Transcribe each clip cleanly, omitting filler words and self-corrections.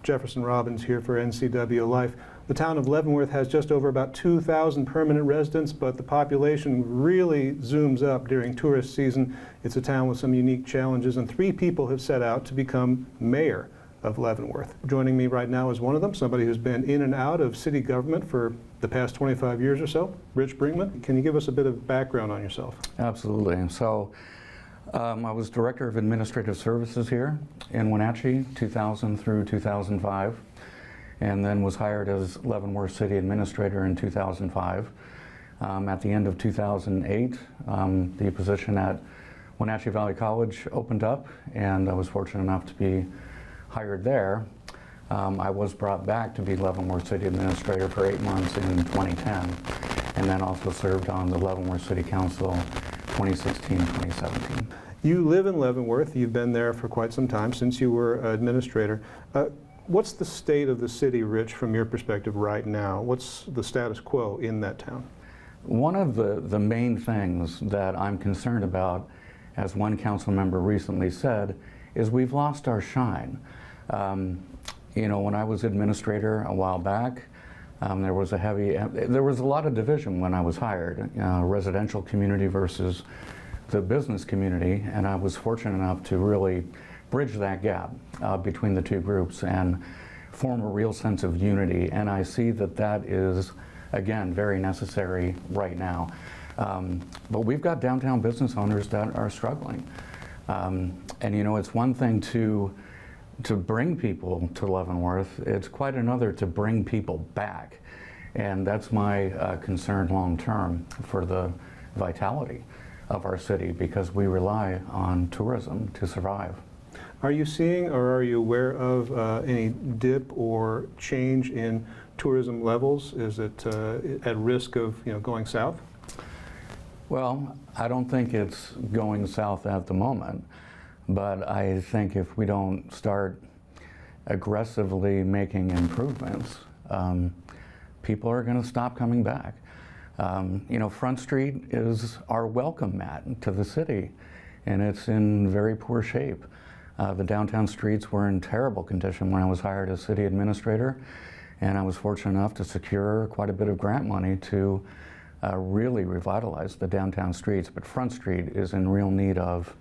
Jefferson Robbins here for NCW Life. The town of Leavenworth has just over about 2,000 permanent residents, but the population really zooms up during tourist season. It's a town with some unique challenges, and 3 people have set out to become mayor of Leavenworth. Joining me right now is one of them, somebody who's been in and out of city government for the past 25 years or so, Rich Brinkman. Can you give us a bit of background on yourself? Absolutely. So I was Director of Administrative Services here in Wenatchee, 2000 through 2005, and then was hired as Leavenworth City Administrator in 2005. At the end of 2008, the position at Wenatchee Valley College opened up, and I was fortunate enough to be hired there. I was brought back to be Leavenworth City Administrator for 8 months in 2010, and then also served on the Leavenworth City Council 2016-2017. You live in Leavenworth. You've been there for quite some time, since you were administrator. What's the state of the city, Rich, from your perspective right now? What's the status quo in that town? One of the main things that I'm concerned about, as one council member recently said, is we've lost our shine. You know, when I was administrator a while back, there was a lot of division when I was hired, residential community versus the business community, and I was fortunate enough to really bridge that gap between the two groups and form a real sense of unity, and I see that that is, again, very necessary right now. But we've got downtown business owners that are struggling. And you know, it's one thing to bring people to Leavenworth, it's quite another to bring people back. And that's my concern long term for the vitality of our city, because we rely on tourism to survive. Are you seeing, or are you aware of any dip or change in tourism levels? Is it at risk of, you know, going south? Well, I don't think it's going south at the moment, but I think if we don't start aggressively making improvements, people are going to stop coming back. You know, Front Street is our welcome mat to the city, and it's in very poor shape. The downtown streets were in terrible condition when I was hired as city administrator, and I was fortunate enough to secure quite a bit of grant money to really revitalize the downtown streets. But Front Street is in real need of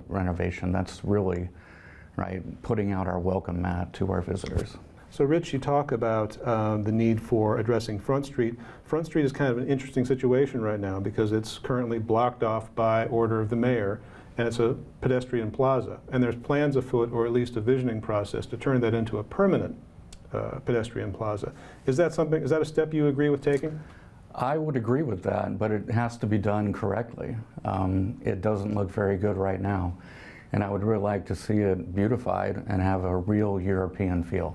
renovation. That's really, right, putting out our welcome mat to our visitors. So Rich, you talk about the need for addressing Front Street. Front Street is kind of an interesting situation right now because it's currently blocked off by order of the mayor, and it's a pedestrian plaza. And there's plans afoot, or at least a visioning process, to turn that into a permanent pedestrian plaza. Is that a step you agree with taking? I would agree with that, but it has to be done correctly. It doesn't look very good right now, and I would really like to see it beautified and have a real European feel.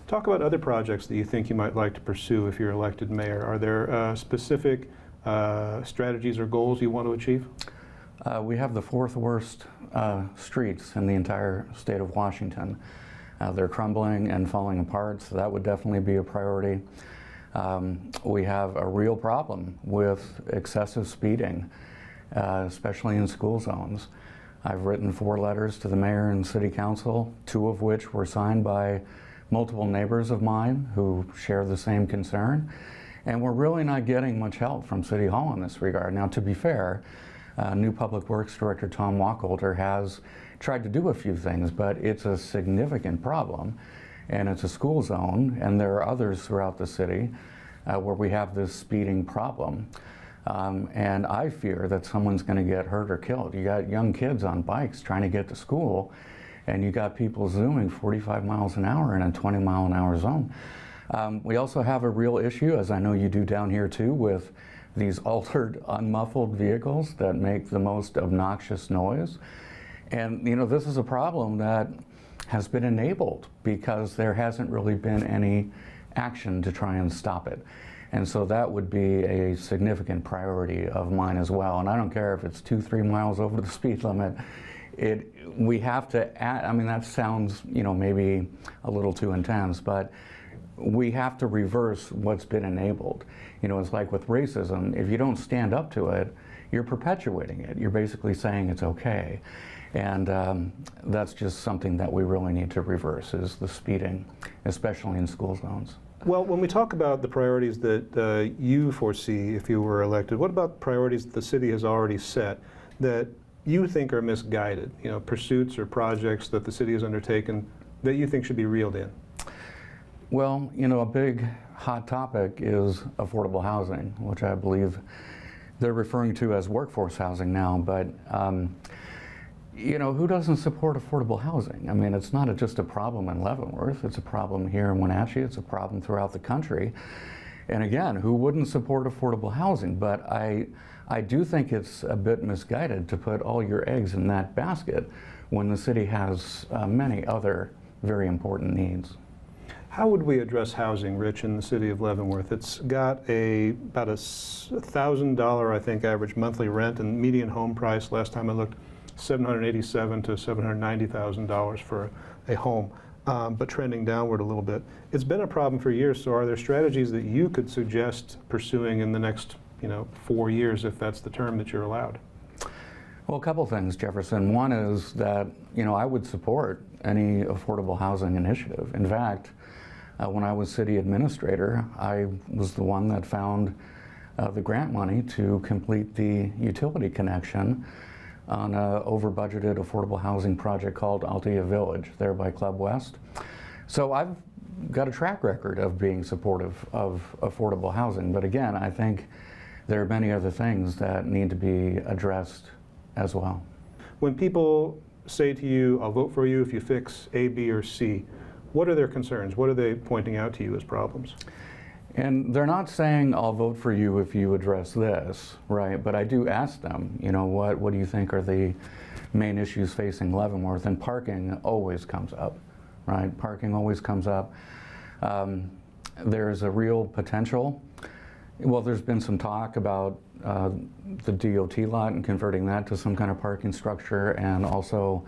Talk about other projects that you think you might like to pursue if you're elected mayor. Are there specific strategies or goals you want to achieve? We have the 4th worst streets in the entire state of Washington. They're crumbling and falling apart, so that would definitely be a priority. We have a real problem with excessive speeding, especially in school zones. I've written 4 letters to the mayor and city council, 2 of which were signed by multiple neighbors of mine who share the same concern, and we're really not getting much help from City Hall in this regard. Now, to be fair, new Public Works Director Tom Wacholter has tried to do a few things, but it's a significant problem, and it's a school zone, and there are others throughout the city where we have this speeding problem. And I fear that someone's going to get hurt or killed. You got young kids on bikes trying to get to school, and you got people zooming 45 miles an hour in a 20-mile-an-hour zone. We also have a real issue, as I know you do down here too, with these altered, unmuffled vehicles that make the most obnoxious noise. And you know, this is a problem that has been enabled because there hasn't really been any action to try and stop it. And so that would be a significant priority of mine as well. And I don't care if it's 2-3 miles over the speed limit. We have to add, I mean, that sounds, you know, maybe a little too intense, but we have to reverse what's been enabled. You know, it's like with racism, if you don't stand up to it, you're perpetuating it. You're basically saying it's okay. And that's just something that we really need to reverse, is the speeding, especially in school zones. Well, when we talk about the priorities that you foresee if you were elected, what about priorities that the city has already set that you think are misguided? You know, pursuits or projects that the city has undertaken that you think should be reeled in? Well, you know, a big hot topic is affordable housing, which I believe they're referring to as workforce housing now, but you know, who doesn't support affordable housing? I mean, it's not just a problem in Leavenworth, it's a problem here in Wenatchee, it's a problem throughout the country. And again, who wouldn't support affordable housing? But I do think it's a bit misguided to put all your eggs in that basket when the city has many other very important needs. How would we address housing, Rich, in the city of Leavenworth? It's got about a $1,000, I think, average monthly rent, and median home price, last time I looked, $787,000 to $790,000 for a home, but trending downward a little bit. It's been a problem for years, so are there strategies that you could suggest pursuing in the next 4 years, if that's the term that you're allowed? Well, a couple things, Jefferson. One is that, I would support any affordable housing initiative. In fact, when I was city administrator, I was the one that found the grant money to complete the utility connection on an over-budgeted affordable housing project called Altea Village, there by Club West. So I've got a track record of being supportive of affordable housing, but again, I think there are many other things that need to be addressed as well. When people say to you, I'll vote for you if you fix A, B, or C, what are their concerns? What are they pointing out to you as problems? And they're not saying, I'll vote for you if you address this, right? But I do ask them, what do you think are the main issues facing Leavenworth? And parking always comes up, right? Parking always comes up. There's a real potential. Well, there's been some talk about the DOT lot and converting that to some kind of parking structure, and also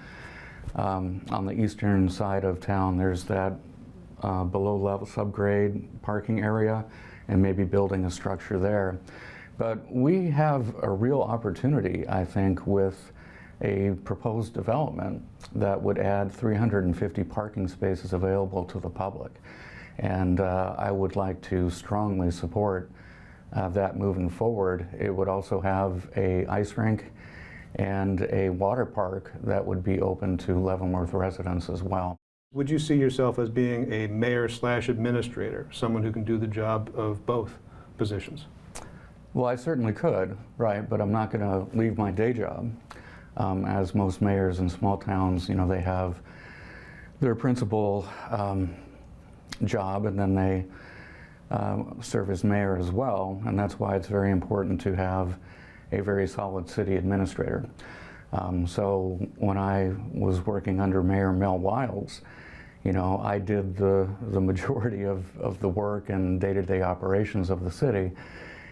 on the eastern side of town, there's that below level subgrade parking area, and maybe building a structure there. But we have a real opportunity, I think, with a proposed development that would add 350 parking spaces available to the public. And I would like to strongly support that moving forward. It would also have an ice rink and a water park that would be open to Leavenworth residents as well. Would you see yourself as being a mayor/administrator, someone who can do the job of both positions? Well, I certainly could, right, but I'm not going to leave my day job. As most mayors in small towns, they have their principal job, and then they serve as mayor as well, and that's why it's very important to have a very solid city administrator. So when I was working under Mayor Mel Wiles, I did the majority of the work and day-to-day operations of the city.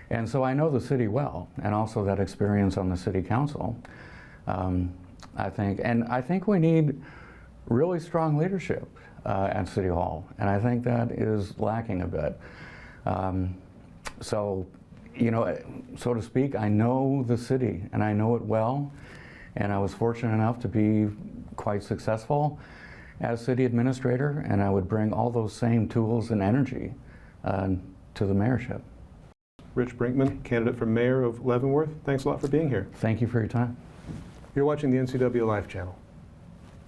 And so I know the city well, and also that experience on the city council. I think we need really strong leadership at City Hall, and I think that is lacking a bit. So to speak, I know the city, and I know it well, and I was fortunate enough to be quite successful as city administrator, and I would bring all those same tools and energy to the mayorship. Rich Brinkman, candidate for mayor of Leavenworth, thanks a lot for being here. Thank you for your time. You're watching the NCW Life channel.